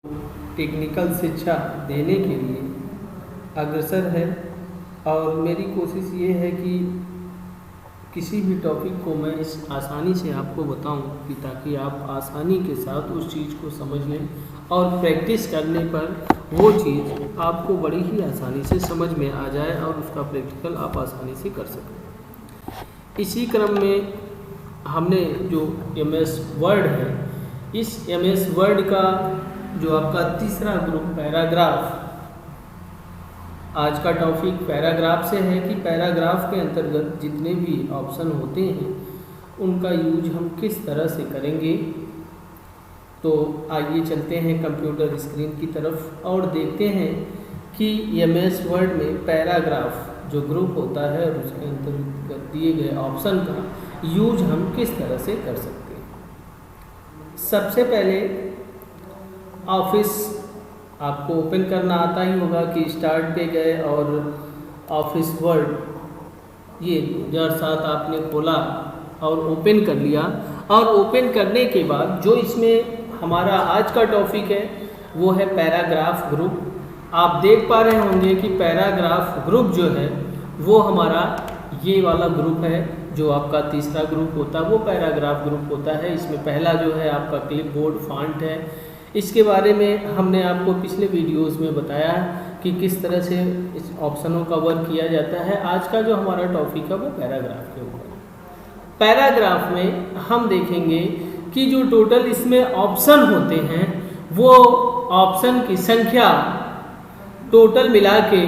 Technical शिक्षा देने के लिए अग्रसर है और मेरी कोशिश ये है कि किसी भी टॉपिक को मैं इस आसानी से आपको बताऊं कि ताकि आप आसानी के साथ उस चीज़ को समझ लें और प्रैक्टिस करने पर वो चीज़ आपको बड़ी ही आसानी से समझ में आ जाए और उसका प्रैक्टिकल आप आसानी से कर सकें। इसी क्रम में हमने जो MS वर्ड है, इस MS वर्ड का जो आपका तीसरा ग्रुप पैराग्राफ, आज का टॉपिक पैराग्राफ से है कि पैराग्राफ के अंतर्गत जितने भी ऑप्शन होते हैं उनका यूज हम किस तरह से करेंगे। तो आइए चलते हैं कंप्यूटर स्क्रीन की तरफ और देखते हैं कि MS वर्ड में पैराग्राफ जो ग्रुप होता है और उसके अंतर्गत दिए गए ऑप्शन का यूज हम किस तरह से कर सकते हैं। सबसे पहले ऑफिस आपको ओपन करना आता ही होगा कि स्टार्ट पे गए और ऑफिस वर्ड ये 2007 आपने खोला और ओपन कर लिया। और ओपन करने के बाद जो इसमें हमारा आज का टॉपिक है वो है पैराग्राफ ग्रुप। आप देख पा रहे होंगे कि पैराग्राफ ग्रुप जो है वो हमारा ये वाला ग्रुप है, जो आपका तीसरा ग्रुप होता है वो पैराग्राफ ग्रुप होता है। इसमें पहला जो है आपका क्लिपबोर्ड फॉन्ट है। इसके बारे में हमने आपको पिछले वीडियोस में बताया कि किस तरह से इस ऑप्शनों का वर्क किया जाता है। आज का जो हमारा टॉपिक है वो पैराग्राफ के ऊपर। पैराग्राफ में हम देखेंगे कि जो टोटल इसमें ऑप्शन होते हैं वो ऑप्शन की संख्या टोटल मिला के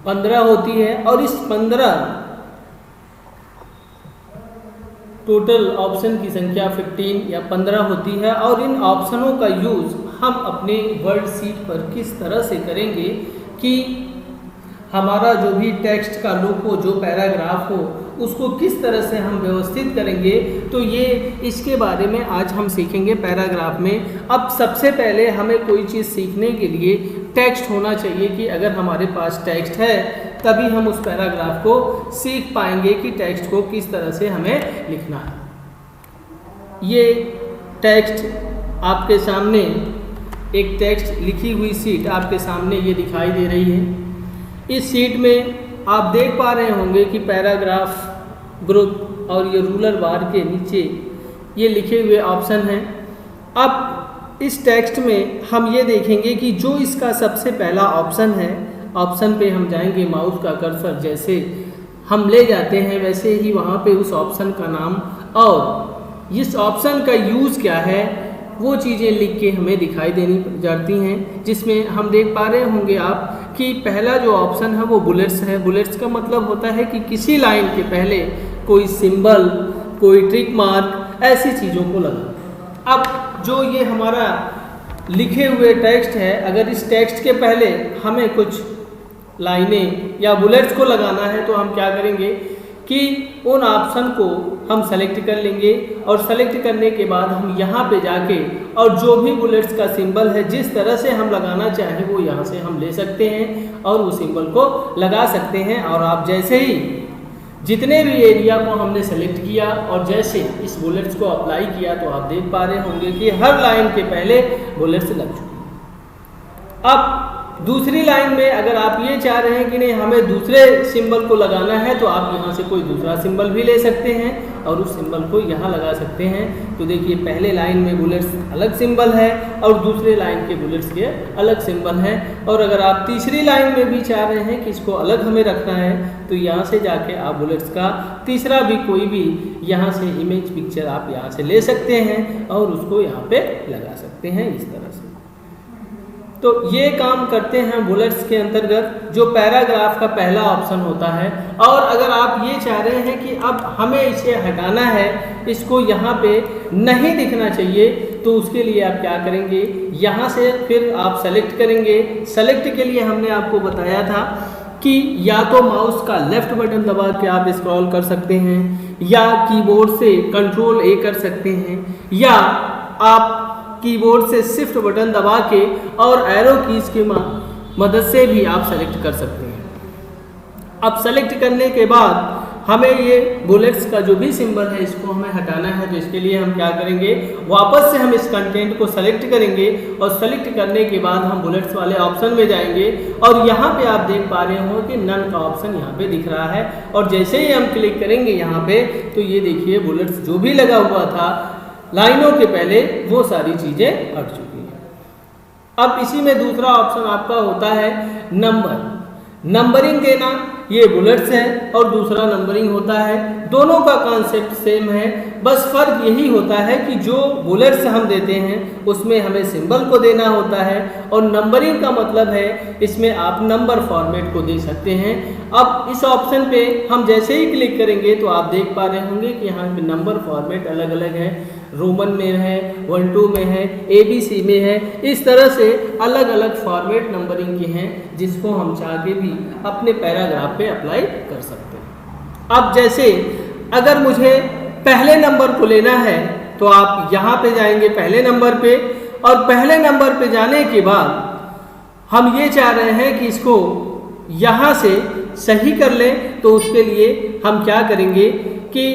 15 होती है और इस 15 टोटल ऑप्शन की संख्या 15 या 15 होती है। और इन ऑप्शनों का यूज़ हम अपने वर्ड शीट पर किस तरह से करेंगे कि हमारा जो भी टेक्स्ट का लुक हो, जो पैराग्राफ हो, उसको किस तरह से हम व्यवस्थित करेंगे, तो ये इसके बारे में आज हम सीखेंगे पैराग्राफ में। अब सबसे पहले हमें कोई चीज़ सीखने के लिए टेक्स्ट होना चाहिए कि अगर हमारे पास टेक्स्ट है तभी हम उस पैराग्राफ को सीख पाएंगे कि टेक्स्ट को किस तरह से हमें लिखना है। ये टेक्स्ट आपके सामने, एक टेक्स्ट लिखी हुई शीट आपके सामने ये दिखाई दे रही है। इस शीट में आप देख पा रहे होंगे कि पैराग्राफ ग्रुप और ये रूलर बार के नीचे ये लिखे हुए ऑप्शन हैं। अब इस टेक्स्ट में हम ये देखेंगे कि जो इसका सबसे पहला ऑप्शन है, ऑप्शन पे हम जाएंगे, माउस का कर्सर जैसे हम ले जाते हैं वैसे ही वहाँ पे उस ऑप्शन का नाम और इस ऑप्शन का यूज़ क्या है वो चीज़ें लिख के हमें दिखाई देनी जाती हैं। जिसमें हम देख पा रहे होंगे आप कि पहला जो ऑप्शन है वो बुलेट्स है। बुलेट्स का मतलब होता है कि किसी लाइन के पहले कोई सिंबल, कोई ट्रिक मार्क, ऐसी चीज़ों को लगा। अब जो ये हमारा लिखे हुए टेक्स्ट है, अगर इस टेक्स्ट के पहले हमें कुछ लाइनें या बुलेट्स को लगाना है तो हम क्या करेंगे कि उन ऑप्शन को हम सेलेक्ट कर लेंगे और सेलेक्ट करने के बाद हम यहाँ पे जाके और जो भी बुलेट्स का सिंबल है जिस तरह से हम लगाना चाहें वो यहाँ से हम ले सकते हैं और उस सिंबल को लगा सकते हैं। और आप जैसे ही जितने भी एरिया को हमने सेलेक्ट किया और जैसे इस बुलेट्स को अप्लाई किया तो आप देख पा रहे होंगे कि हर लाइन के पहले बुलेट्स लग चुके हैं। अब दूसरी लाइन में अगर आप ये चाह रहे हैं कि नहीं हमें दूसरे सिंबल को लगाना है तो आप यहाँ से कोई दूसरा सिंबल भी ले सकते हैं और उस सिंबल को यहाँ लगा सकते हैं। तो देखिए पहले लाइन में बुलेट्स अलग सिंबल है और दूसरे लाइन के बुलेट्स के अलग सिंबल हैं। और अगर आप तीसरी लाइन में भी चाह रहे हैं कि इसको अलग हमें रखना है तो यहाँ से जाके आप बुलेट्स का तीसरा भी कोई भी यहाँ से इमेज पिक्चर आप यहाँ से ले सकते हैं और उसको यहाँ पे लगा सकते हैं इस तरह से। तो ये काम करते हैं बुलेट्स के अंतर्गत जो पैराग्राफ का पहला ऑप्शन होता है। और अगर आप ये चाह रहे हैं कि अब हमें इसे हटाना है, इसको यहाँ पे नहीं दिखना चाहिए, तो उसके लिए आप क्या करेंगे, यहाँ से फिर आप सेलेक्ट करेंगे। सेलेक्ट के लिए हमने आपको बताया था कि या तो माउस का लेफ्ट बटन दबा के आप स्क्रॉल कर सकते हैं या कीबोर्ड से Ctrl A कर सकते हैं या आप कीबोर्ड से शिफ्ट बटन दबा के और एरो कीज की मदद से भी आप सेलेक्ट कर सकते हैं। अब सेलेक्ट करने के बाद हमें ये बुलेट्स का जो भी सिंबल है इसको हमें हटाना है। तो इसके लिए हम क्या करेंगे, वापस से हम इस कंटेंट को सेलेक्ट करेंगे और सेलेक्ट करने के बाद हम बुलेट्स वाले ऑप्शन में जाएंगे और यहाँ पे आप देख पा रहे हो कि नन का ऑप्शन यहाँ पे दिख रहा है। और जैसे ही हम क्लिक करेंगे यहाँ पे तो ये देखिए बुलेट्स जो भी लगा हुआ था लाइनों के पहले वो सारी चीज़ें हट चुकी हैं। अब इसी में दूसरा ऑप्शन आपका होता है नंबरिंग देना। ये बुलेट्स है और दूसरा नंबरिंग होता है, दोनों का कॉन्सेप्ट सेम है, बस फर्क यही होता है कि जो बुलेट्स हम देते हैं उसमें हमें सिंबल को देना होता है और नंबरिंग का मतलब है इसमें आप नंबर फॉर्मेट को दे सकते हैं। अब इस ऑप्शन पे हम जैसे ही क्लिक करेंगे तो आप देख पा रहे होंगे कि यहाँ पे नंबर फॉर्मेट अलग अलग है, रोमन में है, 1 2 में है, ABC में है, इस तरह से अलग अलग फॉर्मेट नंबरिंग के हैं जिसको हम चाह के भी अपने पैराग्राफ पे अप्लाई कर सकते हैं। अब जैसे अगर मुझे पहले नंबर को लेना है तो आप यहाँ पे जाएंगे पहले नंबर पे और पहले नंबर पे जाने के बाद हम ये चाह रहे हैं कि इसको यहाँ से सही कर लें। तो उसके लिए हम क्या करेंगे कि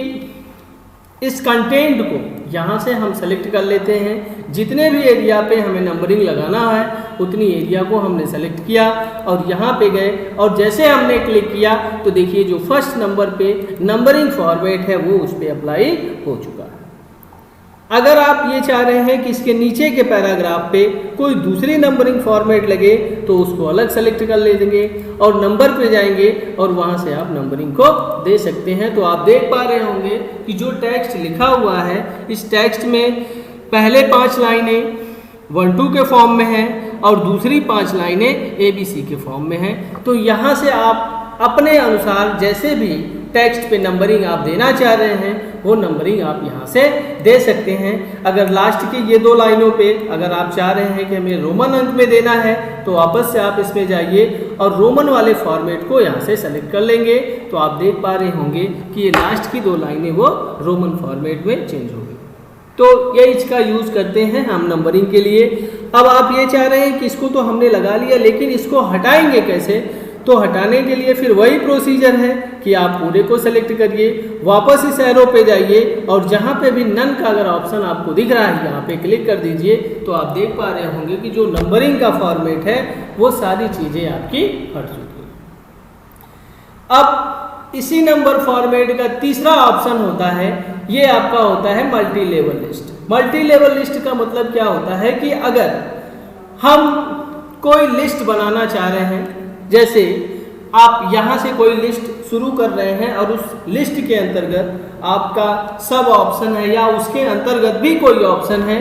इस कंटेंट को यहाँ से हम सेलेक्ट कर लेते हैं, जितने भी एरिया पे हमें नंबरिंग लगाना है उतनी एरिया को हमने सेलेक्ट किया और यहाँ पे गए और जैसे हमने क्लिक किया तो देखिए जो फर्स्ट नंबर पे नंबरिंग फॉर्मेट है वो उस पर अप्लाई हो चुका है। अगर आप ये चाह रहे हैं कि इसके नीचे के पैराग्राफ पे कोई दूसरी नंबरिंग फॉर्मेट लगे तो उसको अलग सेलेक्ट कर लेंगे और नंबर पे जाएंगे और वहाँ से आप नंबरिंग को दे सकते हैं। तो आप देख पा रहे होंगे कि जो टेक्स्ट लिखा हुआ है इस टेक्स्ट में पहले 5 लाइनें 1 2 के फॉर्म में हैं और दूसरी 5 लाइनें ABC के फॉर्म में हैं। तो यहाँ से आप अपने अनुसार जैसे भी टेक्स्ट पे नंबरिंग आप देना चाह रहे हैं वो नंबरिंग आप यहाँ से दे सकते हैं। अगर लास्ट की ये 2 लाइनों पे अगर आप चाह रहे हैं कि हमें रोमन अंक में देना है तो वापस से आप इसमें जाइए और रोमन वाले फॉर्मेट को यहाँ से सेलेक्ट कर लेंगे। तो आप देख पा रहे होंगे कि ये लास्ट की 2 लाइनें वो रोमन फॉर्मेट में चेंज हो गई। तो ये इसका यूज़ करते हैं हम नंबरिंग के लिए। अब आप ये चाह रहे हैं कि इसको तो हमने लगा लिया लेकिन इसको हटाएंगे कैसे, तो हटाने के लिए फिर वही प्रोसीजर है कि आप पूरे को सेलेक्ट करिए, वापस इस एरो पे जाइए और जहाँ पे भी नन का अगर ऑप्शन आपको दिख रहा है यहाँ पे क्लिक कर दीजिए। तो आप देख पा रहे होंगे कि जो नंबरिंग का फॉर्मेट है वो सारी चीज़ें आपकी हट चुकी हैं। अब इसी नंबर फॉर्मेट का तीसरा ऑप्शन होता है, ये आपका होता है multi level list. Multi level list का मतलब क्या होता है कि अगर हम कोई लिस्ट बनाना चाह रहे हैं, जैसे आप यहाँ से कोई लिस्ट शुरू कर रहे हैं और उस लिस्ट के अंतर्गत आपका सब ऑप्शन है या उसके अंतर्गत भी कोई ऑप्शन है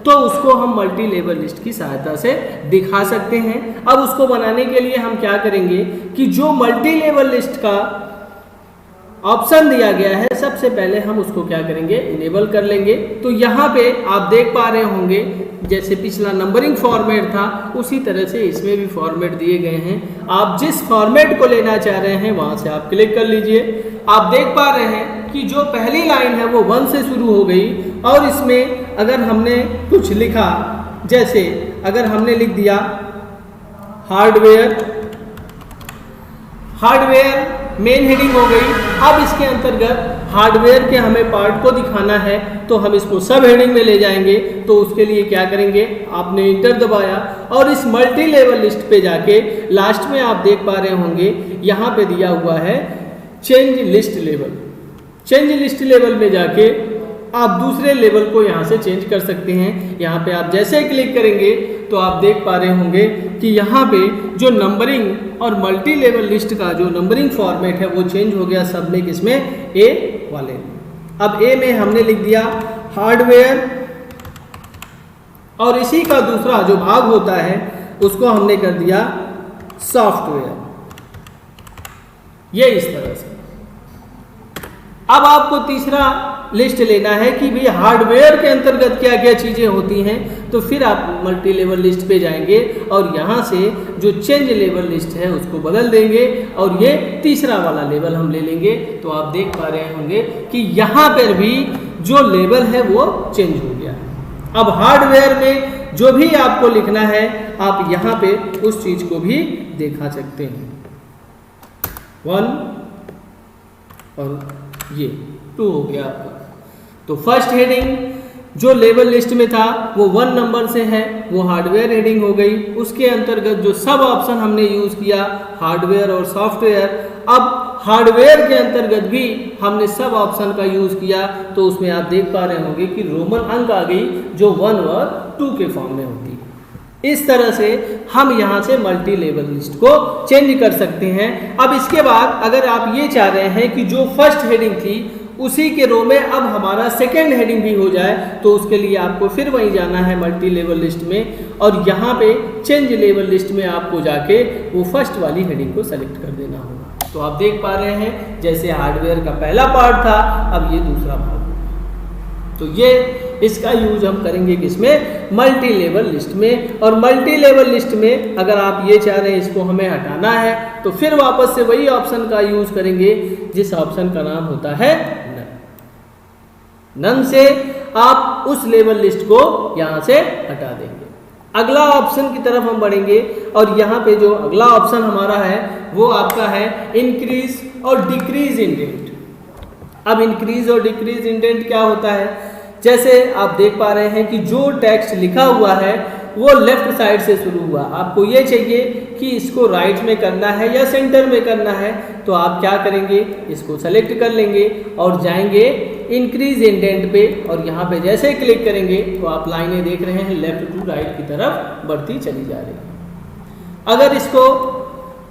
तो उसको हम मल्टी लेवल लिस्ट की सहायता से दिखा सकते हैं। अब उसको बनाने के लिए हम क्या करेंगे कि जो मल्टी लेवल लिस्ट का ऑप्शन दिया गया है सबसे पहले हम उसको क्या करेंगे, इनेबल कर लेंगे। तो यहाँ पे आप देख पा रहे होंगे जैसे पिछला नंबरिंग फॉर्मेट था उसी तरह से इसमें भी फॉर्मेट दिए गए हैं। आप जिस फॉर्मेट को लेना चाह रहे हैं वहाँ से आप क्लिक कर लीजिए। आप देख पा रहे हैं कि जो पहली लाइन है वो 1 से शुरू हो गई और इसमें अगर हमने कुछ लिखा, जैसे अगर हमने लिख दिया हार्डवेयर मेन हेडिंग हो गई। अब इसके अंतर्गत हार्डवेयर के हमें पार्ट को दिखाना है तो हम इसको सब हेडिंग में ले जाएंगे। तो उसके लिए क्या करेंगे, आपने इंटर दबाया और इस मल्टी लेवल लिस्ट पे जाके लास्ट में आप देख पा रहे होंगे यहाँ पे दिया हुआ है change list level. Change list level में जाके आप दूसरे लेवल को यहाँ से चेंज कर सकते हैं। यहाँ पे आप जैसे क्लिक करेंगे तो आप देख पा रहे होंगे कि यहाँ पे जो नंबरिंग और मल्टी लेवल लिस्ट का जो नंबरिंग फॉर्मेट है वो चेंज हो गया सब में, किसमें, ए वाले। अब ए में हमने लिख दिया हार्डवेयर और इसी का दूसरा जो भाग होता है उसको हमने कर दिया सॉफ्टवेयर। ये इस तरह से। अब आपको तीसरा लिस्ट लेना है कि भाई हार्डवेयर के अंतर्गत क्या क्या चीज़ें होती हैं। तो फिर आप मल्टी लेवल लिस्ट पे जाएंगे और यहाँ से जो चेंज लेवल लिस्ट है उसको बदल देंगे और ये तीसरा वाला लेवल हम ले लेंगे। तो आप देख पा रहे होंगे कि यहाँ पर भी जो लेवल है वो चेंज हो गया है। अब हार्डवेयर में जो भी आपको लिखना है आप यहाँ पे उस चीज़ को भी दिखा सकते हैं। 1 और ये 2 हो गया आपका। तो फर्स्ट हेडिंग जो लेवल लिस्ट में था वो 1 नंबर से है, वो हार्डवेयर हेडिंग हो गई। उसके अंतर्गत जो सब ऑप्शन हमने यूज़ किया हार्डवेयर और सॉफ्टवेयर, अब हार्डवेयर के अंतर्गत भी हमने सब ऑप्शन का यूज़ किया, तो उसमें आप देख पा रहे होंगे कि रोमन अंक आ गई जो 1 और 2 के फॉर्म में होती है। इस तरह से हम यहाँ से मल्टी लेवल लिस्ट को चेंज कर सकते हैं। अब इसके बाद अगर आप ये चाह रहे हैं कि जो फर्स्ट हेडिंग थी उसी के रो में अब हमारा सेकेंड हेडिंग भी हो जाए, तो उसके लिए आपको फिर वहीं जाना है मल्टी लेवल लिस्ट में, और यहाँ पे चेंज लेवल लिस्ट में आपको जाके वो फर्स्ट वाली हेडिंग को सेलेक्ट कर देना होगा। तो आप देख पा रहे हैं जैसे हार्डवेयर का पहला पार्ट था, अब ये दूसरा पार्ट। तो ये इसका यूज हम करेंगे किसमें? मल्टी लेवल लिस्ट में। और मल्टी लेवल लिस्ट में अगर आप ये चाह रहे हैं इसको हमें हटाना है, तो फिर वापस से वही ऑप्शन का यूज करेंगे जिस ऑप्शन का नाम होता है नन से आप उस लेवल लिस्ट को यहां से हटा देंगे। अगला ऑप्शन की तरफ हम बढ़ेंगे, और यहाँ पे जो अगला ऑप्शन हमारा है वो आपका है इंक्रीज और डिक्रीज इंडेंट। अब इंक्रीज और डिक्रीज इंडेंट क्या होता है? जैसे आप देख पा रहे हैं कि जो टेक्स्ट लिखा हुआ है वो लेफ्ट साइड से शुरू हुआ, आपको ये चाहिए कि इसको राइट में करना है या सेंटर में करना है, तो आप क्या करेंगे? इसको सेलेक्ट कर लेंगे और जाएंगे इंक्रीज इंडेंट पे, और यहाँ पे जैसे क्लिक करेंगे तो आप लाइनें देख रहे हैं लेफ्ट टू राइट की तरफ बढ़ती चली जा रही है। अगर इसको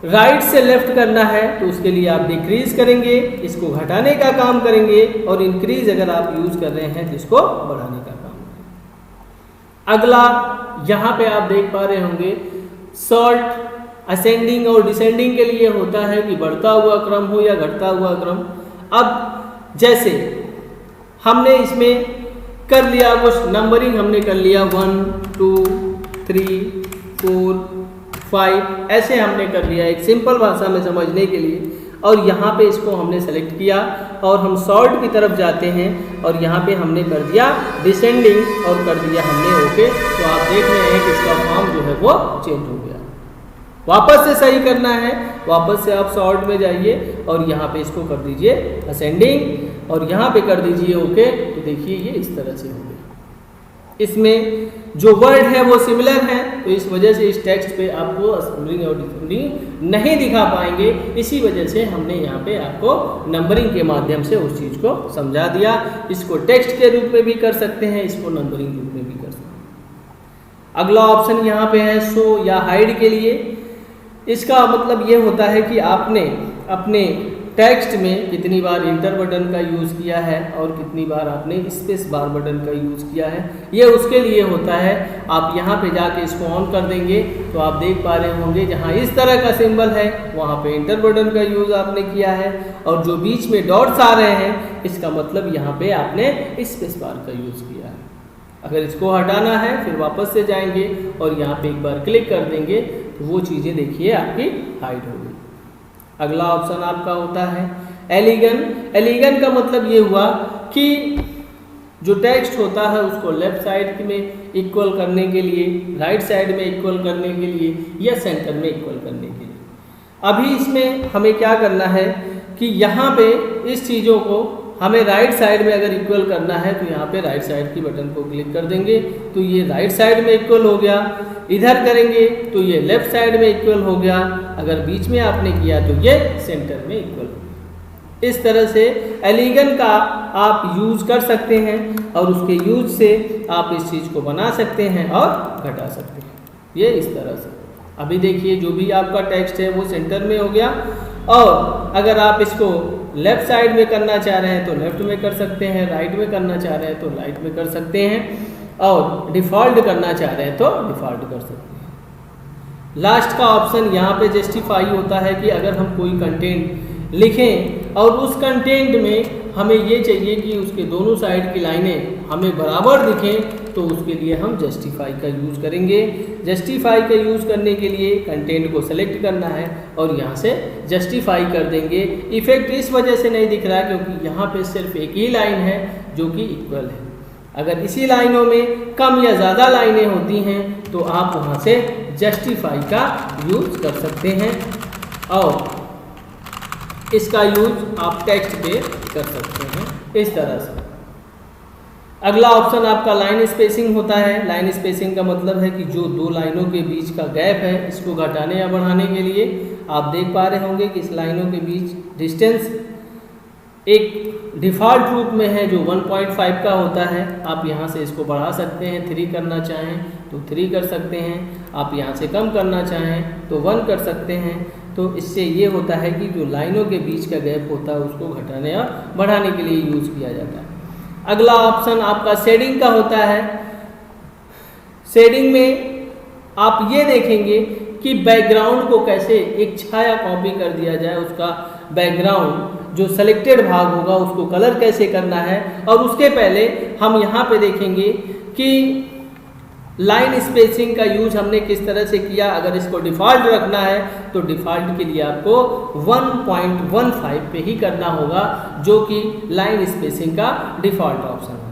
राइट से लेफ्ट करना है तो उसके लिए आप डिक्रीज करेंगे, इसको घटाने का काम करेंगे, और इंक्रीज अगर आप यूज कर रहे हैं तो इसको बढ़ाने का काम करेंगे। अगला यहाँ पे आप देख पा रहे होंगे सॉर्ट असेंडिंग और डिसेंडिंग के लिए होता है कि बढ़ता हुआ क्रम हो या घटता हुआ क्रम। अब जैसे हमने इसमें कर लिया कुछ नंबरिंग, हमने कर लिया 1 2 3 4 5 ऐसे हमने कर लिया एक सिंपल भाषा में समझने के लिए, और यहाँ पे इसको हमने सेलेक्ट किया और हम सॉर्ट की तरफ जाते हैं, और यहाँ पे हमने कर दिया डिसेंडिंग और कर दिया हमने ओके। तो आप देख रहे हैं कि इसका फॉर्म जो है वो चेंज हो गया। वापस से सही करना है, वापस से आप सॉर्ट में जाइए और यहाँ पे इसको कर दीजिए असेंडिंग और यहाँ पे कर दीजिए ओके। तो देखिए ये इस तरह से हो गया। इसमें जो वर्ड है वो सिमिलर है, तो इस वजह से इस टेक्स्ट पे आपको असेंडिंग और डिसेंडिंग नहीं दिखा पाएंगे। इसी वजह से हमने यहाँ पे आपको नंबरिंग के माध्यम से उस चीज़ को समझा दिया। इसको टेक्स्ट के रूप में भी कर सकते हैं, इसको नंबरिंग रूप में भी कर सकते हैं। अगला ऑप्शन यहाँ पे है शो या हाइड के लिए। इसका मतलब ये होता है कि आपने अपने टेक्स्ट में कितनी बार इंटर बटन का यूज़ किया है और कितनी बार आपने स्पेस बार बटन का यूज़ किया है, ये उसके लिए होता है। आप यहाँ पे जाके इसको ऑन कर देंगे तो आप देख पा रहे होंगे जहाँ इस तरह का सिंबल है वहाँ पे इंटर बटन का यूज़ आपने किया है, और जो बीच में डॉट्स आ रहे हैं इसका मतलब यहाँ पे आपने स्पेस बार का यूज़ किया है। अगर इसको हटाना है फिर वापस से जाएंगे और यहाँ पे एक बार क्लिक कर देंगे तो वो चीज़ें देखिए आपकी हाइड हो गई। अगला ऑप्शन आपका होता है एलिगन। एलिगन का मतलब ये हुआ कि जो टेक्स्ट होता है उसको लेफ्ट साइड में इक्वल करने के लिए, राइट साइड में इक्वल करने के लिए या सेंटर में इक्वल करने के लिए। अभी इसमें हमें क्या करना है कि यहाँ पे इस चीज़ों को हमें राइट साइड में अगर इक्वल करना है तो यहाँ पे राइट साइड की बटन को क्लिक कर देंगे तो ये राइट साइड में इक्वल हो गया। इधर करेंगे तो ये लेफ्ट साइड में इक्वल हो गया। अगर बीच में आपने किया तो ये सेंटर में इक्वल हो गया। इस तरह से एलिगन का आप यूज कर सकते हैं और उसके यूज से आप इस चीज़ को बना सकते हैं और घटा सकते हैं। ये इस तरह से अभी देखिए जो भी आपका टेक्स्ट है वो सेंटर में हो गया, और अगर आप इसको लेफ्ट साइड में करना चाह रहे हैं तो लेफ्ट में कर सकते हैं, राइट में करना चाह रहे हैं तो राइट में कर सकते हैं, और डिफ़ॉल्ट करना चाह रहे हैं तो डिफ़ॉल्ट कर सकते हैं। लास्ट का ऑप्शन यहाँ पे जस्टिफाई होता है कि अगर हम कोई कंटेंट लिखें और उस कंटेंट में हमें ये चाहिए कि उसके दोनों साइड की लाइनें हमें बराबर दिखें, तो उसके लिए हम जस्टिफाई का यूज़ करेंगे। जस्टिफाई का यूज़ करने के लिए कंटेंट को सेलेक्ट करना है और यहाँ से जस्टिफाई कर देंगे। इफेक्ट इस वजह से नहीं दिख रहा क्योंकि यहाँ पे सिर्फ एक ही लाइन है जो कि इक्वल है। अगर इसी लाइनों में कम या ज़्यादा लाइनें होती हैं तो आप वहाँ से जस्टिफाई का यूज़ कर सकते हैं। और इसका यूज आप टेक्स्ट पे कर सकते हैं इस तरह से। अगला ऑप्शन आपका लाइन स्पेसिंग होता है। लाइन स्पेसिंग का मतलब है कि जो दो लाइनों के बीच का गैप है इसको घटाने या बढ़ाने के लिए आप देख पा रहे होंगे कि इस लाइनों के बीच डिस्टेंस एक डिफ़ॉल्ट रूप में है जो 1.5 का होता है। आप यहाँ से इसको बढ़ा सकते हैं, 3 करना चाहें तो 3 कर सकते हैं, आप यहाँ से कम करना चाहें तो 1 कर सकते हैं। तो इससे ये होता है कि जो लाइनों के बीच का गैप होता है उसको घटाने या बढ़ाने के लिए यूज़ किया जाता है। अगला ऑप्शन आपका शेडिंग का होता है। शेडिंग में आप ये देखेंगे कि बैकग्राउंड को कैसे एक छाया कॉपी कर दिया जाए, उसका बैकग्राउंड जो सेलेक्टेड भाग होगा उसको कलर कैसे करना है। और उसके पहले हम यहाँ पे देखेंगे कि लाइन स्पेसिंग का यूज हमने किस तरह से किया। अगर इसको डिफ़ॉल्ट रखना है तो डिफ़ॉल्ट के लिए आपको 1.15 पे ही करना होगा, जो कि लाइन स्पेसिंग का डिफ़ॉल्ट ऑप्शन होता है।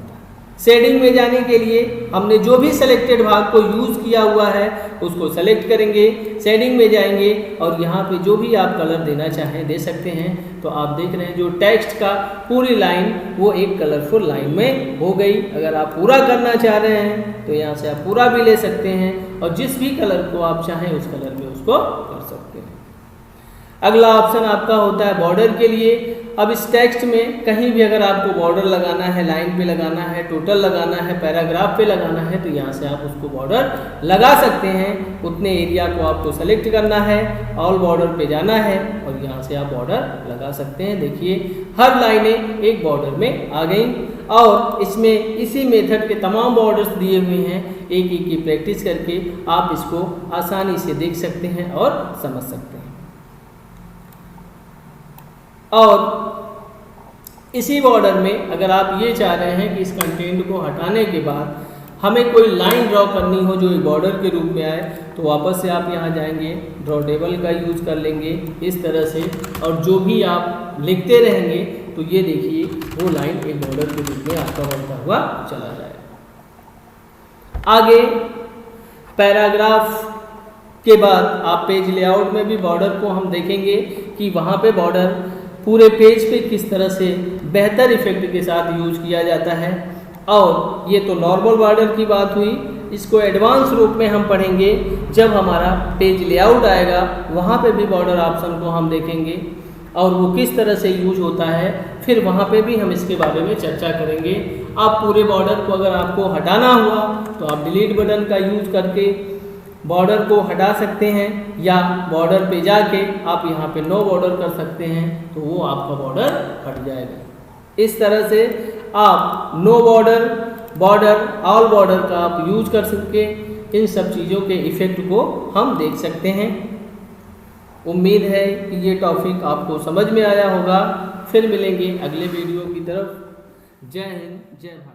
शेडिंग में जाने के लिए हमने जो भी सेलेक्टेड भाग को यूज़ किया हुआ है उसको सेलेक्ट करेंगे, शेडिंग में जाएंगे और यहाँ पे जो भी आप कलर देना चाहें दे सकते हैं। तो आप देख रहे हैं जो टेक्स्ट का पूरी लाइन वो एक कलरफुल लाइन में हो गई। अगर आप पूरा करना चाह रहे हैं तो यहाँ से आप पूरा भी ले सकते हैं और जिस भी कलर को आप चाहें उस कलर में उसको कर सकते हैं। अगला ऑप्शन आपका होता है बॉर्डर के लिए। अब इस टेक्स्ट में कहीं भी अगर आपको बॉर्डर लगाना है, लाइन पे लगाना है, टोटल लगाना है, पैराग्राफ पे लगाना है तो यहाँ से आप उसको बॉर्डर लगा सकते हैं। उतने एरिया को आपको सेलेक्ट करना है, ऑल बॉर्डर पे जाना है और यहाँ से आप बॉर्डर लगा सकते हैं। देखिए हर लाइनें एक बॉर्डर में आ गई और इसमें इसी मेथड के तमाम बॉर्डर्स दिए हुए हैं। एक एक की प्रैक्टिस करके आप इसको आसानी से देख सकते हैं और समझ सकते हैं। और इसी बॉर्डर में अगर आप ये चाह रहे हैं कि इस कंटेंट को हटाने के बाद हमें कोई लाइन ड्रॉ करनी हो जो एक बॉर्डर के रूप में आए तो वापस से आप यहाँ जाएंगे, ड्रॉ टेबल का यूज़ कर लेंगे इस तरह से और जो भी आप लिखते रहेंगे तो ये देखिए वो लाइन एक बॉर्डर के रूप में आपका बनता हुआ चला जाएगा। आगे पैराग्राफ के बाद आप पेज लेआउट में भी बॉर्डर को हम देखेंगे कि वहाँ पे बॉर्डर पूरे पेज पे किस तरह से बेहतर इफेक्ट के साथ यूज किया जाता है। और ये तो नॉर्मल बॉर्डर की बात हुई, इसको एडवांस रूप में हम पढ़ेंगे जब हमारा पेज लेआउट आएगा, वहाँ पे भी बॉर्डर ऑप्शन को हम देखेंगे और वो किस तरह से यूज होता है, फिर वहाँ पे भी हम इसके बारे में चर्चा करेंगे। आप पूरे बॉर्डर को अगर आपको हटाना हुआ तो आप डिलीट बटन का यूज करके बॉर्डर को हटा सकते हैं या बॉर्डर पे जाके आप यहाँ पे नो बॉर्डर कर सकते हैं तो वो आपका बॉर्डर हट जाएगा। इस तरह से आप no border, border, all border का आप यूज कर सके इन सब चीज़ों के इफ़ेक्ट को हम देख सकते हैं। उम्मीद है कि ये टॉपिक आपको समझ में आया होगा। फिर मिलेंगे अगले वीडियो की तरफ। जय हिंद, जय भारत।